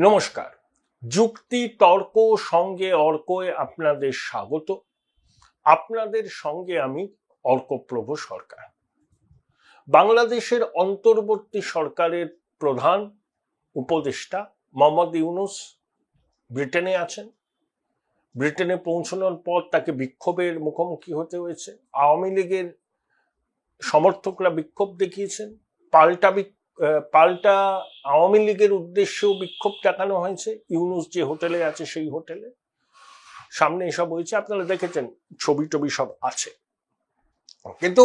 নমস্কার। যুক্তি তর্ক সঙ্গে অর্কয়ে আপনাদের স্বাগত। আপনাদের সঙ্গে আমি অর্কপ্রভ সরকার। বাংলাদেশের অন্তর্বর্তী সরকারের প্রধান উপদেষ্টা মোহাম্মদ ইউনূস ব্রিটেনে আছেন। ব্রিটেনে পৌঁছানোর পর তাকে বিক্ষোভের মুখোমুখি হতে হয়েছে। আওয়ামী লীগের সমর্থকরা বিক্ষোভ দেখিয়েছেন, পাল্টা আওয়ামী লীগের উদ্দেশ্যেও বিক্ষোভ দেখানো হয়েছে। ইউনূস যে হোটেলে আছে সেই হোটেলে সামনে এসব হয়েছে, আপনারা দেখেছেন, ছবি টবি সব আছে। কিন্তু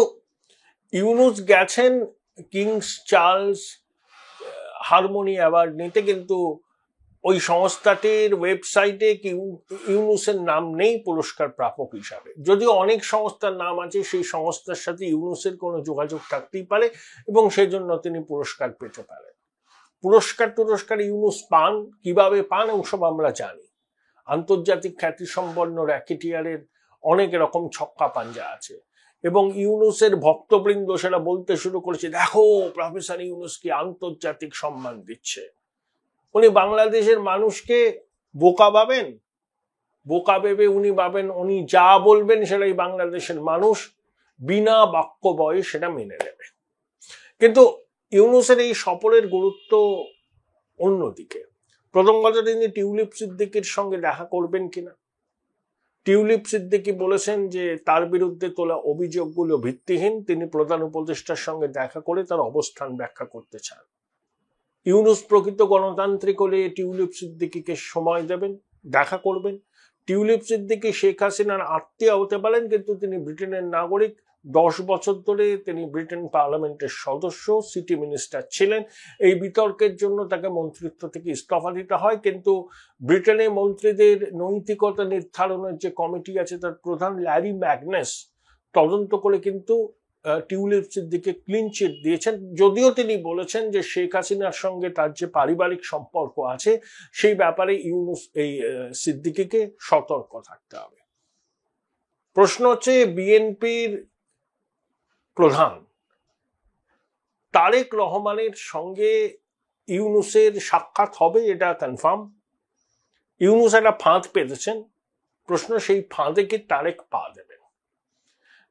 ইউনূস গেছেন কিংস চার্লস হারমোনি অ্যাওয়ার্ড নিতে, কিন্তু ওই সংস্থাটির ওয়েবসাইটে ইউনূসের নাম নেই পুরস্কার প্রাপক হিসাবে। যদিও অনেক সংস্থার নাম আছে, সেই সংস্থার সাথে ইউনূসের কোনো যোগাযোগ থাকতেই পারে এবং সেজন্য তিনি পুরস্কার পেতে পারেন। পুরস্কার ইউনূস পান, কিভাবে পান ওসব আমরা জানি। আন্তর্জাতিক খ্যাতিসম্পন্ন র্যাকেটিয়ারের অনেক রকম ছক্কা পাঞ্জা আছে এবং ইউনূসের ভক্তবৃন্দ সেটা বলতে শুরু করেছে, দেখো প্রফেসর ইউনূস কি আন্তর্জাতিক সম্মান দিচ্ছে। উনি বাংলাদেশের মানুষকে বোকা ভাবেন, বোকা ভেবে উনি ভাবেন উনি যা বলবেন সেটাই বাংলাদেশের মানুষ বিনা বাক্য বয়ে সেটা মেনে নেবে। কিন্তু ইউনূসের এই সফরের গুরুত্ব অন্যদিকে। প্রথম কথা, তিনি টিউলিপ সিদ্দিকির সঙ্গে দেখা করবেন কিনা। টিউলিপ সিদ্দিকি বলেছেন যে তার বিরুদ্ধে তোলা অভিযোগগুলো ভিত্তিহীন। তিনি প্রধান উপদেষ্টার সঙ্গে দেখা করে তার অবস্থান ব্যাখ্যা করতে চান। ইউনূস প্রকৃত গণতান্ত্রিক হলে টিউলিপ সিদ্দিকিকে সময় দেবেন, দেখা করবেন। টিউলিপ সিদ্দিকি শেখ হাসিনার আত্মীয় হতে পারেন, কিন্তু তিনি ব্রিটেনের নাগরিক। 10 বছর ধরে তিনি ব্রিটেন পার্লামেন্টের সদস্য, সিটি মিনিস্টার ছিলেন। এই বিতর্কের জন্য তাকে মন্ত্রিত্ব থেকে ইস্তফা দিতে হয়, কিন্তু ব্রিটেনে মন্ত্রীদের নৈতিকতা নির্ধারণের যে কমিটি আছে তার প্রধান ল্যারি ম্যাগনাস তদন্ত করে কিন্তু টিউলিপ সিদ্দিকি ক্লিন চিট দিয়েছেন। যদিও তিনি বলেছেন যে শেখ হাসিনার সঙ্গে তার যে পারিবারিক সম্পর্ক আছে সেই ব্যাপারে ইউনূস এই সিদ্দিকিকে সতর্ক থাকতে হবে। প্রশ্ন হচ্ছে, বিএনপির প্রধান তারেক রহমানের সঙ্গে ইউনূসের সাক্ষাৎ হবে, এটা কনফার্ম। ইউনূস একটা ফাঁদ পেতেছেন। প্রশ্ন, সেই ফাঁদে কি তারেক পা দেবেন?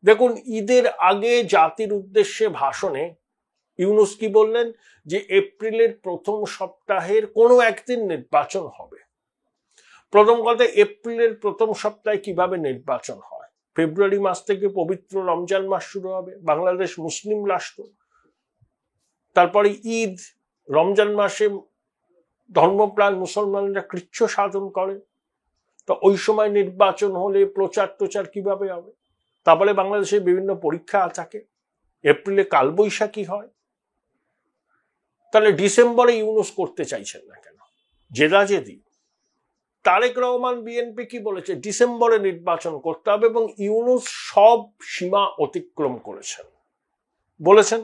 দেখুন, ঈদের আগে জাতির উদ্দেশ্যে ভাষণে ইউনূস কি বললেন, যে এপ্রিলের প্রথম সপ্তাহের কোনো একদিন নির্বাচন হবে। প্রথম কথা, এপ্রিলের প্রথম সপ্তাহে কিভাবে নির্বাচন হয়? ফেব্রুয়ারি মাস থেকে পবিত্র রমজান মাস শুরু হবে, বাংলাদেশ মুসলিম রাষ্ট্র। তারপরে ঈদ, রমজান মাসে ধর্মপ্রাণ মুসলমানরা কৃচ্ছ সাধন করে, তো ওই সময় নির্বাচন হলে প্রচার টোচার কিভাবে হবে? তারপরে বাংলাদেশে বিভিন্ন পরীক্ষা থাকে, এপ্রিলে কালবৈশাখী হয়। তাহলে ডিসেম্বরে ইউনূস করতে চাইছেন না কেন? জেদাজেদি। তারেক রহমান বিএনপি কি বলেছে? ডিসেম্বরে নির্বাচন করতে হবে এবং ইউনূস সব সীমা অতিক্রম বলেছেন।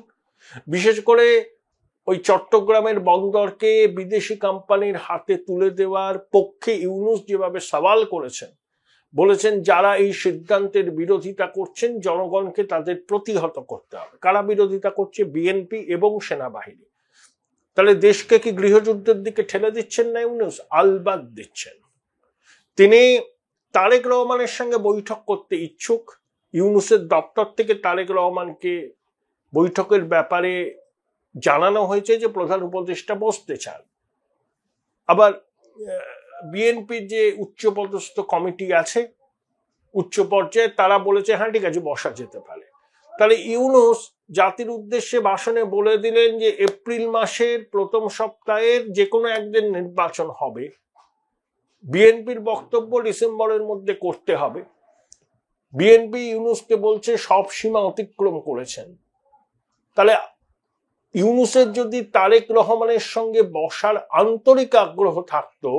বিশেষ করে ওই চট্টগ্রামের বন্দরকে বিদেশি কোম্পানির হাতে তুলে দেওয়ার পক্ষে ইউনূস যেভাবে সওয়াল করেছেন, বলেছেন যারা এই সিদ্ধান্তের বিরোধিতা করছেন জনগণকে তাদের প্রতিহত করতে হবে। কারা বিরোধিতা করছে? বিএনপি এবং সেনাবাহিনী। তাহলে দেশকে কি গৃহযুদ্ধের দিকে ঠেলে দিচ্ছেন না ইউনূস? আলবাদ দিচ্ছেন। তিনি তারেক রহমানের সঙ্গে বৈঠক করতে ইচ্ছুক। ইউনূসের দপ্তর থেকে তারেক রহমানকে বৈঠকের ব্যাপারে জানানো হয়েছে যে প্রধান উপদেষ্টা বসতে চান। আবার বিএনপির যে উচ্চপদস্থ কমিটি আছে উচ্চ পর্যায়ে, তারা বলেছে হ্যাঁ ঠিক আছে, বসা যেতে পারে। তাহলে ইউনূস জাতির উদ্দেশ্যে ভাষণে বলে দিলেন যে এপ্রিল মাসের প্রথম সপ্তাহের যে কোনো একদিন নির্বাচন হবে। বিএনপির বক্তব্য ডিসেম্বরের মধ্যে করতে হবে। বিএনপি ইউনূসকে বলছে সব সীমা অতিক্রম করেছেন। তাহলে ইউনূসের যদি তারেক রহমানের সঙ্গে বসার আন্তরিক আগ্রহ থাকতো,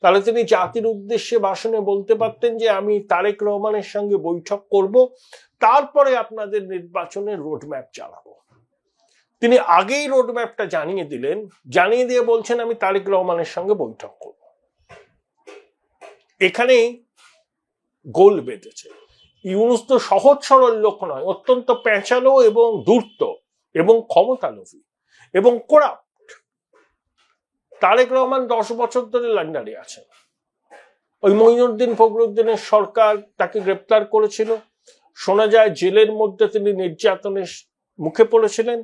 তাহলে তিনি জাতির উদ্দেশ্যে ভাষণে বলতে পারতেন যে আমি তারেক রহমানের সঙ্গে বৈঠক করব, তারপরে আপনাদের নির্বাচনের রোডম্যাপ চালাবো। তিনি আগেই রোডম্যাপটা জানিয়ে দিলেন, জানিয়ে দিয়ে বলছেন আমি তারেক রহমানের সঙ্গে বৈঠক করব। এখানেই গোল বেঁধেছে। ইউনূস তো সহজ সরল লোক নয়, অত্যন্ত পেঁচালো এবং ধূর্ত এবং ক্ষমতালোভী এবং করাপ্ট। তারেক রহমান 10 বছর ধরে লন্ডনে আছেন। ওই মঈনুদ্দিন ফখরুদ্দিনের সরকার তাকে গ্রেপ্তার করেছিল, শোনা যায় জেলের মধ্যে তিনি নির্যাতনের মুখে পড়েছিলেন।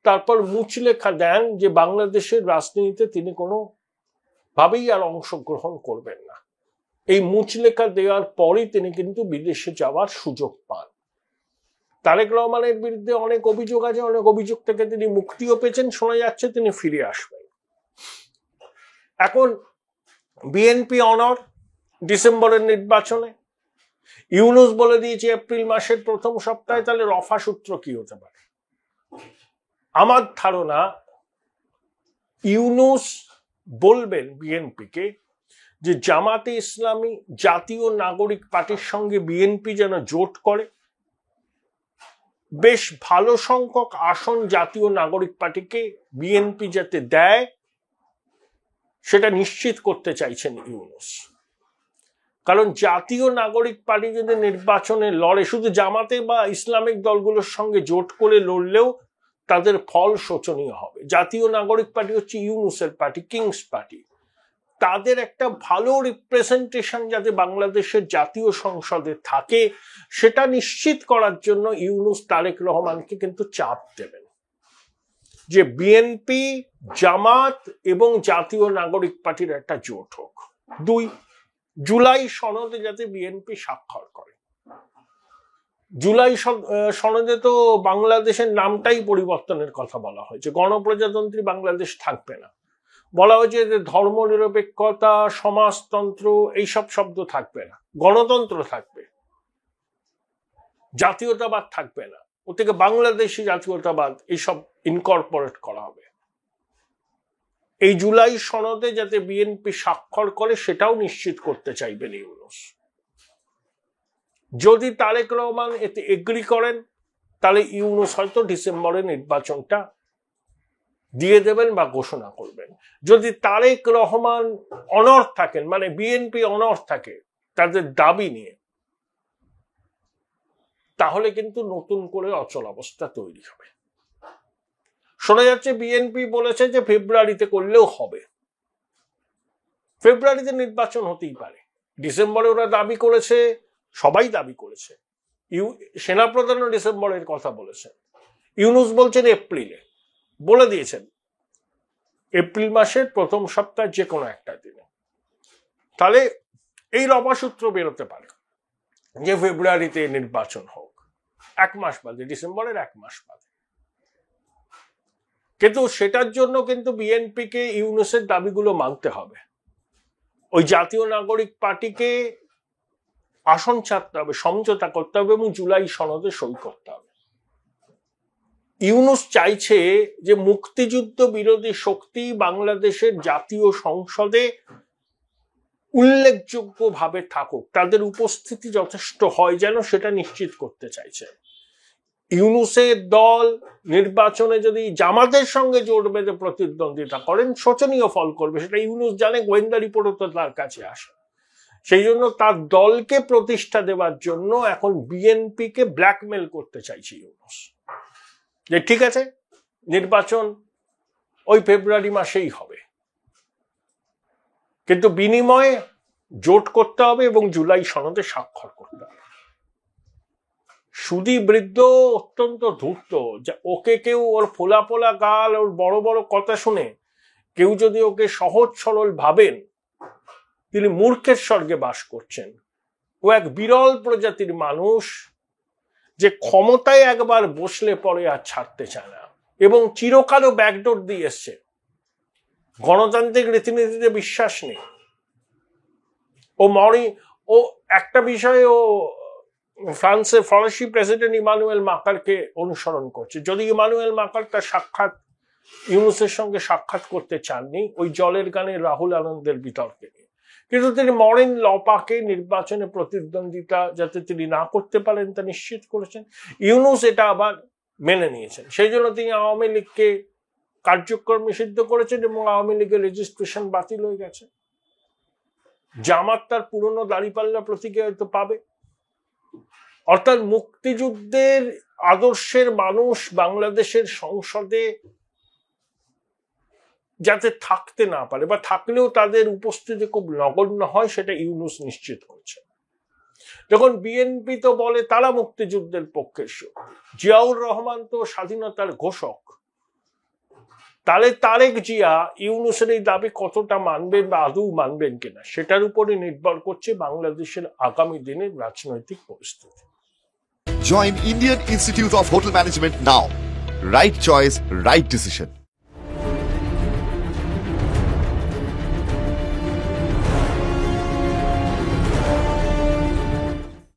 তারপর মুচলেখা দেন যে বাংলাদেশের রাজনীতিতে তিনি কোনো ভাবেই আর অংশগ্রহণ করবেন না। এই মুচলেখা দেওয়ার পরই তিনি কিন্তু বিদেশে যাওয়ার সুযোগ পান। তারেক রহমানের বিরুদ্ধে অনেক অভিযোগ আছে, অনেক অভিযোগ থেকে তিনি মুক্তিও পেয়েছেন, শোনা যাচ্ছে তিনি ফিরে আসবেন। এখন বিএনপি অনর ডিসেম্বরের নির্বাচনে, ইউনূস বলে দিয়েছে এপ্রিল মাসের প্রথম সপ্তাহে, তাহলে রফা সূত্র কি হতে পারে? আমার ধারণা ইউনূস বলবেন বিএনপিকে যে জামাতে ইসলামী জাতীয় নাগরিক পার্টির সঙ্গে বিএনপি যেন জোট করে, বেশ ভালো সংখ্যক আসন জাতীয় নাগরিক পার্টিকে বিএনপি যাতে দেয় সেটা নিশ্চিত করতে চাইছেন ইউনূস। কারণ জাতীয় নাগরিক পার্টি যদি নির্বাচনে লড়ে, শুধু জামাতে বা ইসলামিক দলগুলোর সঙ্গে জোট করে লড়লেও তাদের ফল শোচনীয় হবে। জাতীয় নাগরিক পার্টি হচ্ছে ইউনূসের পার্টি, কিংস পার্টি। তাদের একটা ভালো রিপ্রেজেন্টেশন যাতে বাংলাদেশের জাতীয় সংসদে থাকে সেটা নিশ্চিত করার জন্য ইউনূস তারেক রহমানকে কিন্তু চাপ দেবেন যে বিএনপি, জামাত এবং জাতীয় নাগরিক পার্টির একটা জোট হোক। 2, জুলাই সনদে যাতে বিএনপি স্বাক্ষর করে। জুলাই সনদে তো বাংলাদেশের নামটাই পরিবর্তনের কথা বলা হয়েছে, গণপ্রজাতন্ত্রী বাংলাদেশ থাকবে না, বলা হয়েছে যে ধর্মনিরপেক্ষতা, সমাজতন্ত্র এইসব শব্দ থাকবে না, গণতন্ত্র থাকবে, জাতীয়তাবাদ থাকবে না, ও থেকে বাংলাদেশি জাতীয়তাবাদ এইসব ইনকর্পোরেট করা হবে। এই জুলাই সনদে যাতে বিএনপি স্বাক্ষর করে সেটাও নিশ্চিত করতে চাইবেন ইউনূস। যদি তারেক রহমান এতে এগ্রি করেন তাহলে ইউনূস হয়তো ডিসেম্বরে নির্বাচনটা দিয়ে দেবেন বা ঘোষণা করবেন। যদি তারেক রহমান অনড় থাকেন, মানে বিএনপি অনড় থাকে তাদের দাবি নিয়ে, তাহলে কিন্তু নতুন করে অচলাবস্থা তৈরি হবে। শোনা যাচ্ছে বিএনপি বলেছে যে ফেব্রুয়ারিতে করলেও হবে, ফেব্রুয়ারিতে নির্বাচন হতেই পারে। ডিসেম্বরে ওরা দাবি করেছে, সবাই দাবি করেছে, সেনাপ্রধানও ডিসেম্বরের কথা বলেছেন, ইউনূস বলছেন এপ্রিলে, বলে দিয়েছেন এপ্রিল মাসের প্রথম সপ্তাহ যে কোনো একটা দিনে। তাহলে এই রফাসূত্র বেরোতে পারে যে ফেব্রুয়ারিতে নির্বাচন হোক, 1 মাস বাদে, ডিসেম্বরের 1 মাস বাদে। কিন্তু সেটার জন্য কিন্তু বিএনপিকে ইউনূসের দাবিগুলো মানতে হবে। ওই জাতীয় নাগরিক পার্টিকে আসন ছাড়তে হবে, সমঝোতা করতে হবে এবং জুলাই সনদে সই করতে হবে। ইউনূস চাইছে যে মুক্তিযুদ্ধ বিরোধী শক্তি বাংলাদেশের জাতীয় সংসদে উল্লেখযোগ্যভাবে থাকুক, তাদের উপস্থিতি যথেষ্ট হয় যেন, সেটা নিশ্চিত করতে চাইছে। ইউনূসের দল নির্বাচনে যদি জামাতের সঙ্গে জোট বেঁধে প্রতিদ্বন্দ্বিতা করেন শোচনীয় ফল করবে, সেটা ইউনূস জানে, গোয়েন্দা রিপোর্টও তো তার কাছে আসে। সেই জন্য তার দলকে প্রতিষ্ঠা দেওয়ার জন্য এখন বিএনপিকে ব্ল্যাকমেল করতে চাইছে ইউনূস, যে ঠিক আছে নির্বাচন ওই ফেব্রুয়ারি মাসেই হবে, কিন্তু বিনিময়ে জোট করতে হবে এবং জুলাই সনদে স্বাক্ষর করতে হবে। সুদী বৃদ্ধ অত্যন্ত ধূর্ত, ওকে কেউ, ওর ফোলা ফোলা গাল, ওর বড় বড় কথা শুনে কেউ যদি ওকে সহজ সরল ভাবেন, তিনি মূর্খের স্বর্গে বাস করছেন। ও এক বিরল প্রজাতির মানুষ যে ক্ষমতায় একবার বসলে পরে আর ছাড়তে চায় না এবং চিরকালও ব্যাকডোর দিয়ে এসছে, গণতান্ত্রিক রীতিনীতিতে বিশ্বাস নেই। ও একটা বিষয়ে ও ফ্রান্সের ফরাসি প্রেসিডেন্ট ইমানুয়েল মাকারকে অনুসরণ করছে। যদি ইমানুয়েল মাকার তার ইউনূসের সঙ্গে সাক্ষাৎ করতে চাননি ওই জলের গানে রাহুল আনন্দের বিতর্কে নিয়ে, কিন্তু তিনি মরিন লপাকে নির্বাচনে প্রতিদ্বন্দ্বিতা যাতে তিনি না করতে পারেন তা নিশ্চিত করেছেন। ইউনূস এটা আবার মেনে নিয়েছেন, সেই জন্য তিনি আওয়ামী লীগকে কার্যক্রম নিষিদ্ধ করেছেন এবং আওয়ামী লীগের রেজিস্ট্রেশন বাতিল হয়ে গেছে। জামাত তার পুরনো দাঁড়িপাল্লা প্রতীকে হয়তো পাবে। অর্থাৎ মুক্তিযুদ্ধের আদর্শের মানুষ বাংলাদেশের সংসদে যাতে থাকতে না পারে, বা থাকলেও তাদের উপস্থিতি খুব নগণ্য হয়, সেটা ইউনূস নিশ্চিত করছে। যখন বিএনপি তো বলে তারা মুক্তিযুদ্ধের পক্ষে, জিয়াউর রহমান তো স্বাধীনতার ঘোষক, তাহলে তারেক জিয়া ইউনূসের এই দাবি কতটা মানবেন বা আদৌ মানবেন কিনা, সেটার উপরে নির্ভর করছে বাংলাদেশের আগামী দিনের রাজনৈতিক পরিস্থিতি। Join Indian Institute of Hotel Management now. Right choice, right decision.